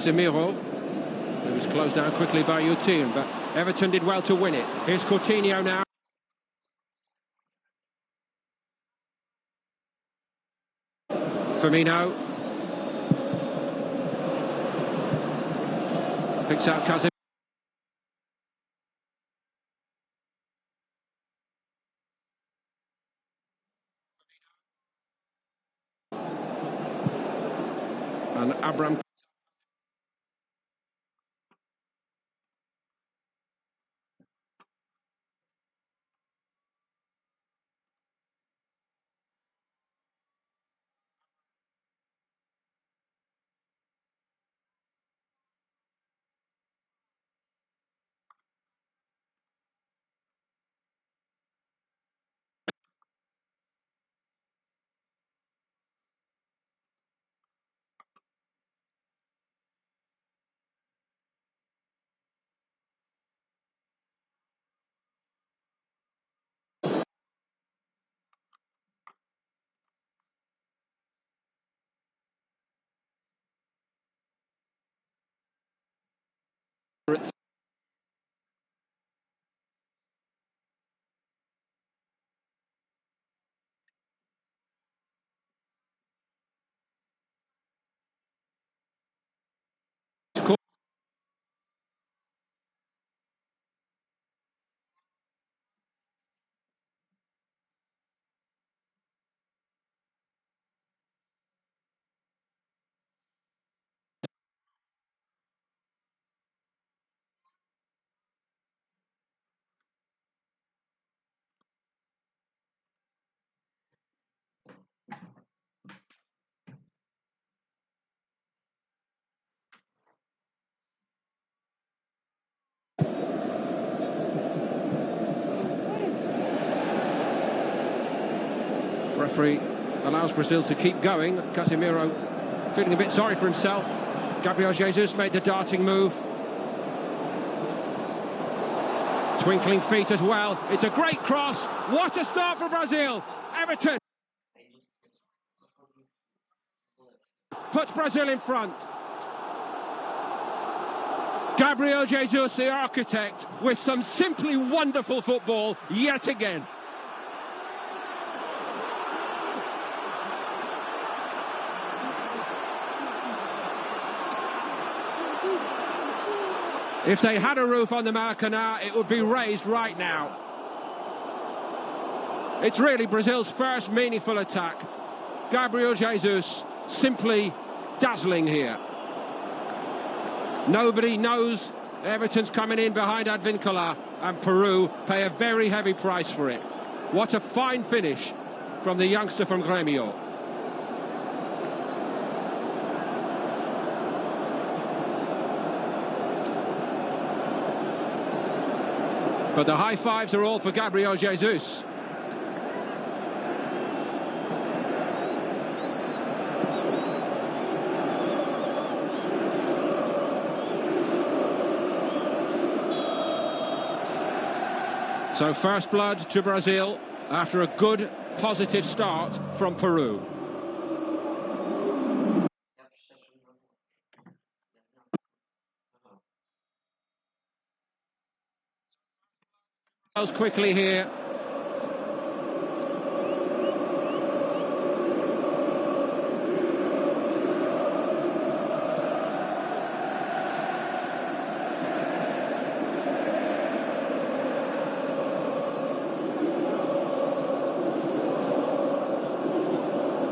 Casemiro. It was closed down quickly by Utin, but Everton did well to win it. Here's Coutinho now. Firmino. Picks out Casemiro. And Abraham. Referee allows Brazil to keep going. Casemiro feeling a bit sorry for himself. Gabriel Jesus made the darting move. Twinkling feet as well. It's a great cross. What a start for Brazil. Everton puts Brazil in front. Gabriel Jesus, the architect, with some simply wonderful football yet again. If they had a roof on the Maracanã, it would be raised right now. It's really Brazil's first meaningful attack. Gabriel Jesus simply dazzling here. Nobody knows Everton's coming in behind Advíncula, and Peru pay a very heavy price for it. What a fine finish from the youngster from Grêmio. But the high fives are all for Gabriel Jesus. So first blood to Brazil after a good, positive start from Peru. Quickly here.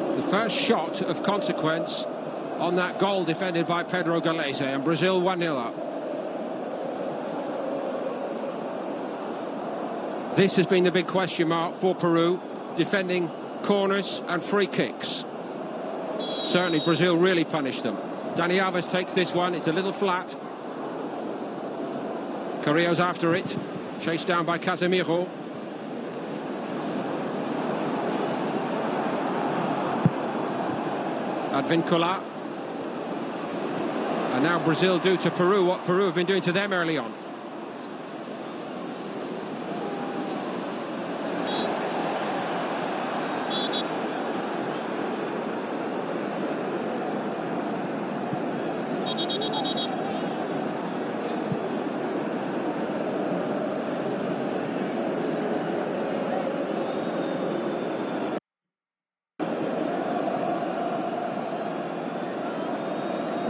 It's the first shot of consequence on that goal defended by Pedro Galese, and Brazil 1-0 up. This has been the big question mark for Peru, defending corners and free kicks. Certainly Brazil really punished them. Dani Alves takes this one, it's a little flat. Carrillo's after it, chased down by Casemiro. Advíncula. And now Brazil do to Peru what Peru have been doing to them early on.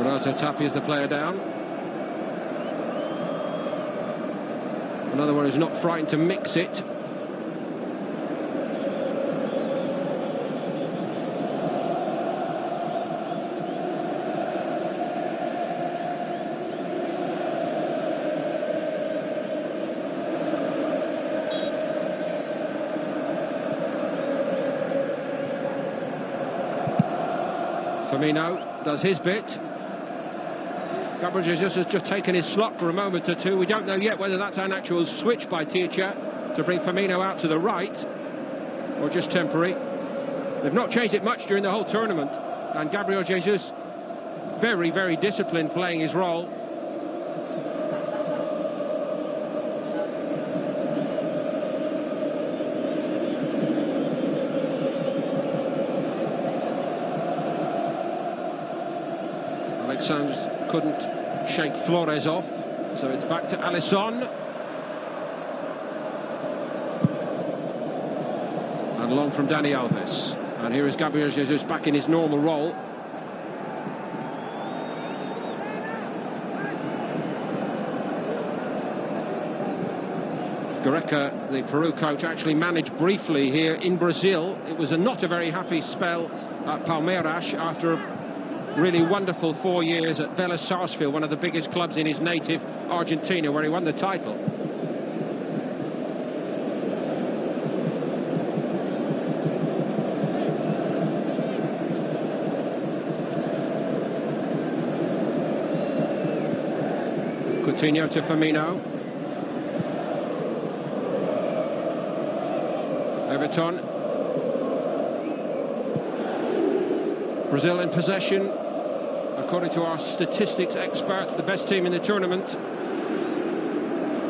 Renato Tapia is the player down. Another one who's not frightened to mix it. Firmino does his bit. Gabriel Jesus has just taken his slot for a moment or two. We don't know yet whether that's an actual switch by Teacher to bring Firmino out to the right or just temporary. They've not changed it much during the whole tournament, and Gabriel Jesus very, very disciplined playing his role. Alexandre couldn't shake Flores off, so it's back to Alisson. And long from Dani Alves. And here is Gabriel Jesus back in his normal role. Gareca, the Peru coach, actually managed briefly here in Brazil. It was not a very happy spell at Palmeiras after a really wonderful 4 years at Vélez Sarsfield, one of the biggest clubs in his native Argentina, where he won the title. Coutinho to Firmino. Everton. Brazil in possession, according to our statistics experts, the best team in the tournament.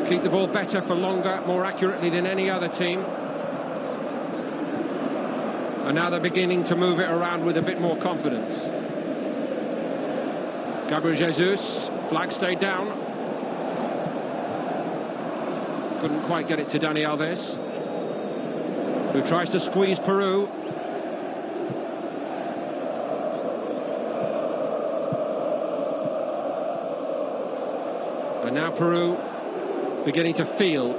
Keep the ball better for longer, more accurately than any other team. And now they're beginning to move it around with a bit more confidence. Gabriel Jesus, flag stayed down. Couldn't quite get it to Dani Alves, who tries to squeeze Peru. And now Peru beginning to feel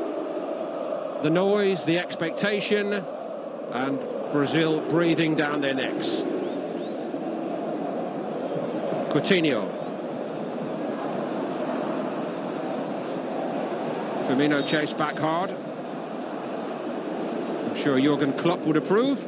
the noise, the expectation, and Brazil breathing down their necks. Coutinho. Firmino chased back hard. I'm sure Jurgen Klopp would approve.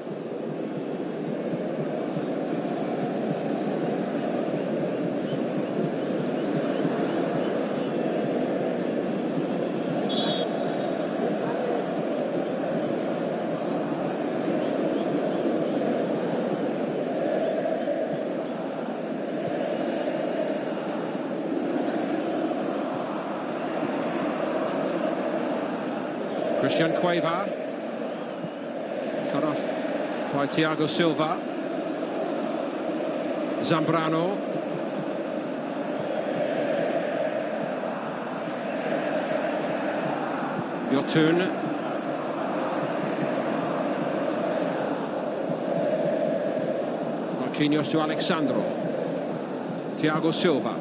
Christian Cueva, cut off by Thiago Silva. Zambrano. Yotun. Marquinhos to Alexandro. Thiago Silva.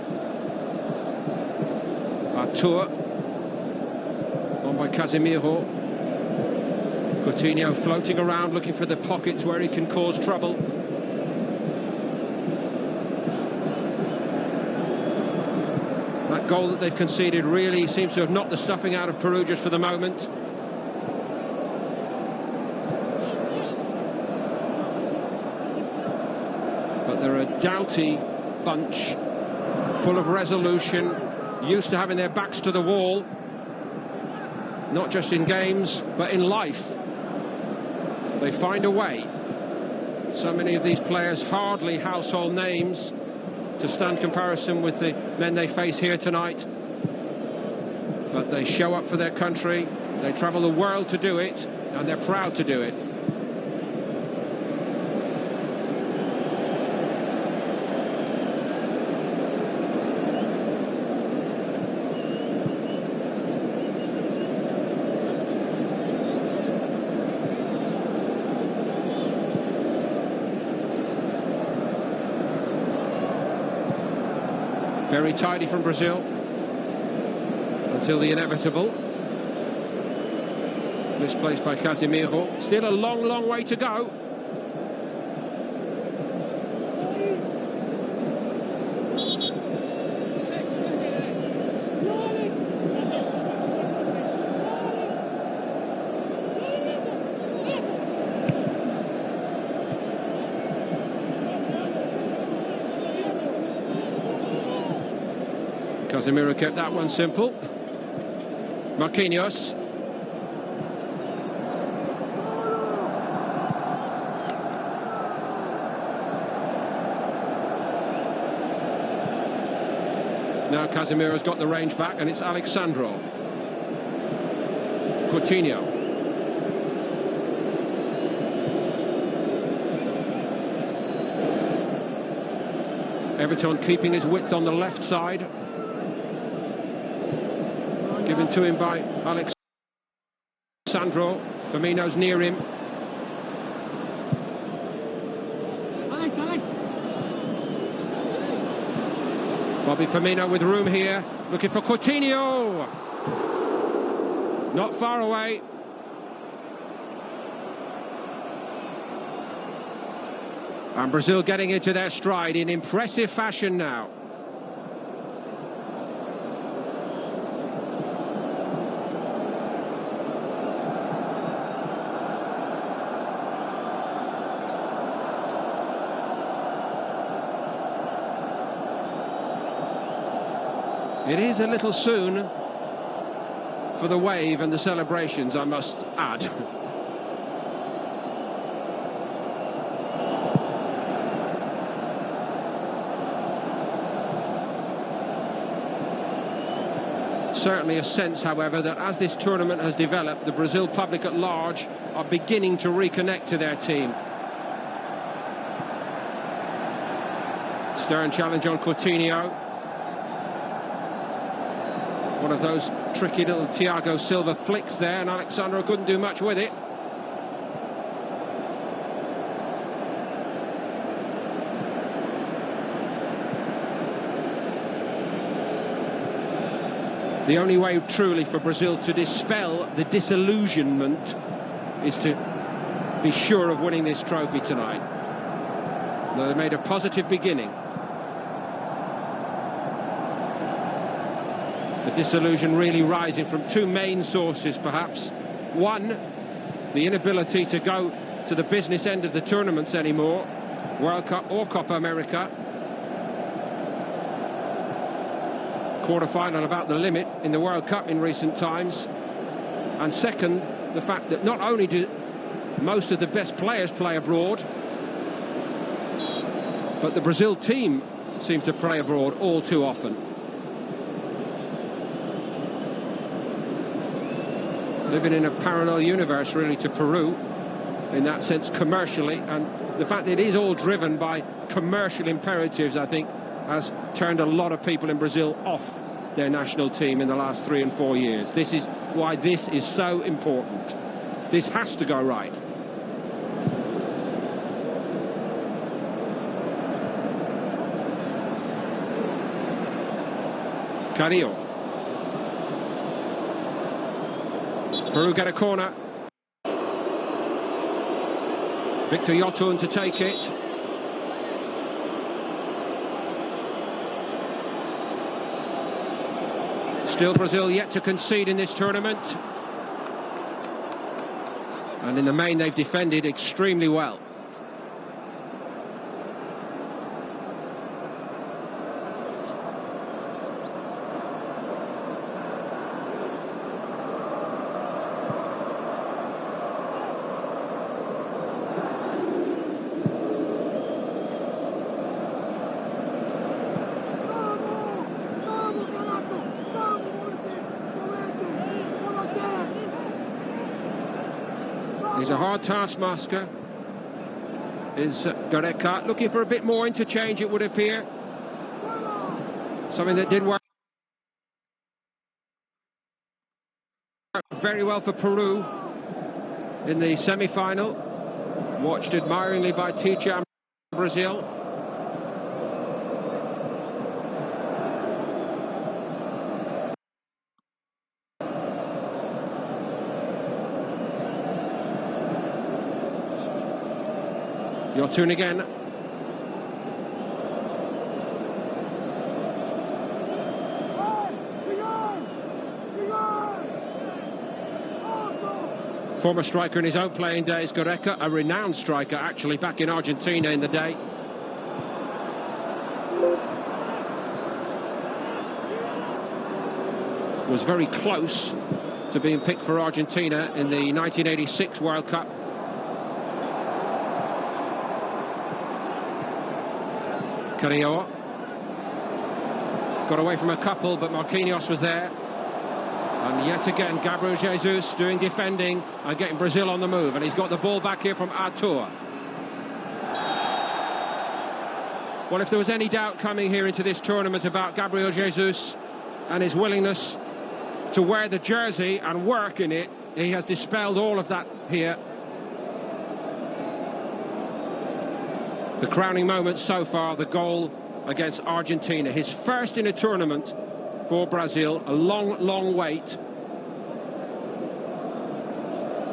Artur. On by Casemiro. Coutinho floating around, looking for the pockets where he can cause trouble. That goal that they've conceded really seems to have knocked the stuffing out of Peru just for the moment. But they're a doughty bunch, full of resolution, used to having their backs to the wall, not just in games, but in life. They find a way. So many of these players hardly household names to stand comparison with the men they face here tonight. But they show up for their country. They travel the world to do it, and they're proud to do it. Very tidy from Brazil until the inevitable. Misplaced by Casemiro. Still a long, long way to go. Casemiro kept that one simple. Marquinhos. Now Casemiro's got the range back, and it's Alexandro. Coutinho. Everton keeping his width on the left side. Given to him by Alexandro. Firmino's near him. Bobby Firmino with room here, looking for Coutinho. Not far away. And Brazil getting into their stride in impressive fashion now. It is a little soon for the wave and the celebrations, I must add. Certainly a sense, however, that as this tournament has developed, the Brazil public at large are beginning to reconnect to their team. Stern challenge on Coutinho. One of those tricky little Thiago Silva flicks there, and Alexandro couldn't do much with it. The only way truly for Brazil to dispel the disillusionment is to be sure of winning this trophy tonight. Now, they made a positive beginning. The disillusion really rising from two main sources, perhaps. One, the inability to go to the business end of the tournaments anymore, World Cup or Copa America. Quarter-final about the limit in the World Cup in recent times. And second, the fact that not only do most of the best players play abroad, but the Brazil team seem to play abroad all too often. Living in a parallel universe, really, to Peru, in that sense, commercially, and the fact that it is all driven by commercial imperatives, I think, has turned a lot of people in Brazil off their national team in the last 3 and 4 years. This is why this is so important. This has to go right. Carrillo. Peru get a corner. Victor Yotun to take it. Still Brazil yet to concede in this tournament. And in the main they've defended extremely well. He's a hard taskmaster, is Gareca, looking for a bit more interchange, it would appear. Something that did work very well for Peru in the semi-final. Watched admiringly by teacher Brazil. Your tune again. Former striker in his own playing days, Gareca, a renowned striker actually back in Argentina in the day. Was very close to being picked for Argentina in the 1986 World Cup. Carrillo got away from a couple, but Marquinhos was there. And yet again, Gabriel Jesus doing defending and getting Brazil on the move. And he's got the ball back here from Artur. Well, if there was any doubt coming here into this tournament about Gabriel Jesus and his willingness to wear the jersey and work in it, he has dispelled all of that here. The crowning moment so far, the goal against Argentina. His first in a tournament for Brazil. A long, long wait.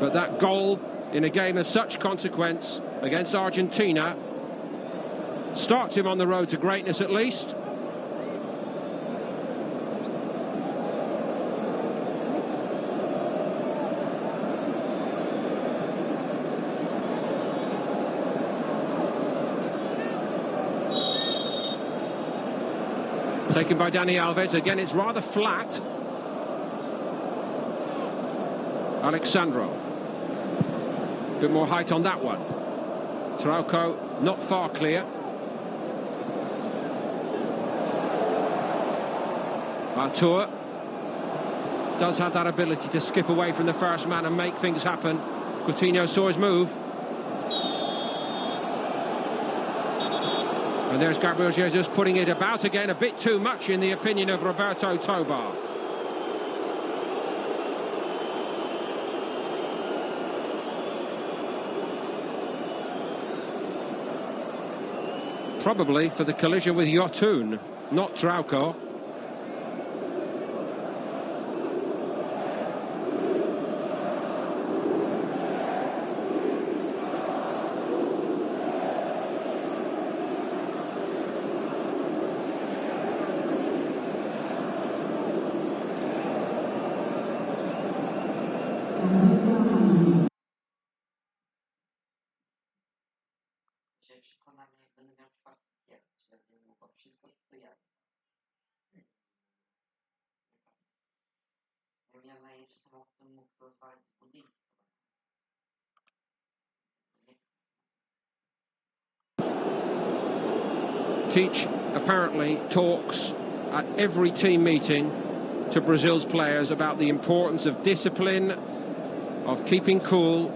But that goal in a game of such consequence against Argentina starts him on the road to greatness at least. Taken by Dani Alves. Again, it's rather flat. Alexandro. A bit more height on that one. Trauco not far clear. Artur does have that ability to skip away from the first man and make things happen. Coutinho saw his move. And there's Gabriel Jesus putting it about again, a bit too much in the opinion of Roberto Tobar. Probably for the collision with Yotun, not Trauco. Przekonamy, jak będę miał czwarty gier, czy będę mógł wszystko co ja. Ja miałem najlepszy samochód, który mógł rozwalić budynki. Teach apparently talks at every team meeting to Brazil's players about the importance of discipline, of keeping cool,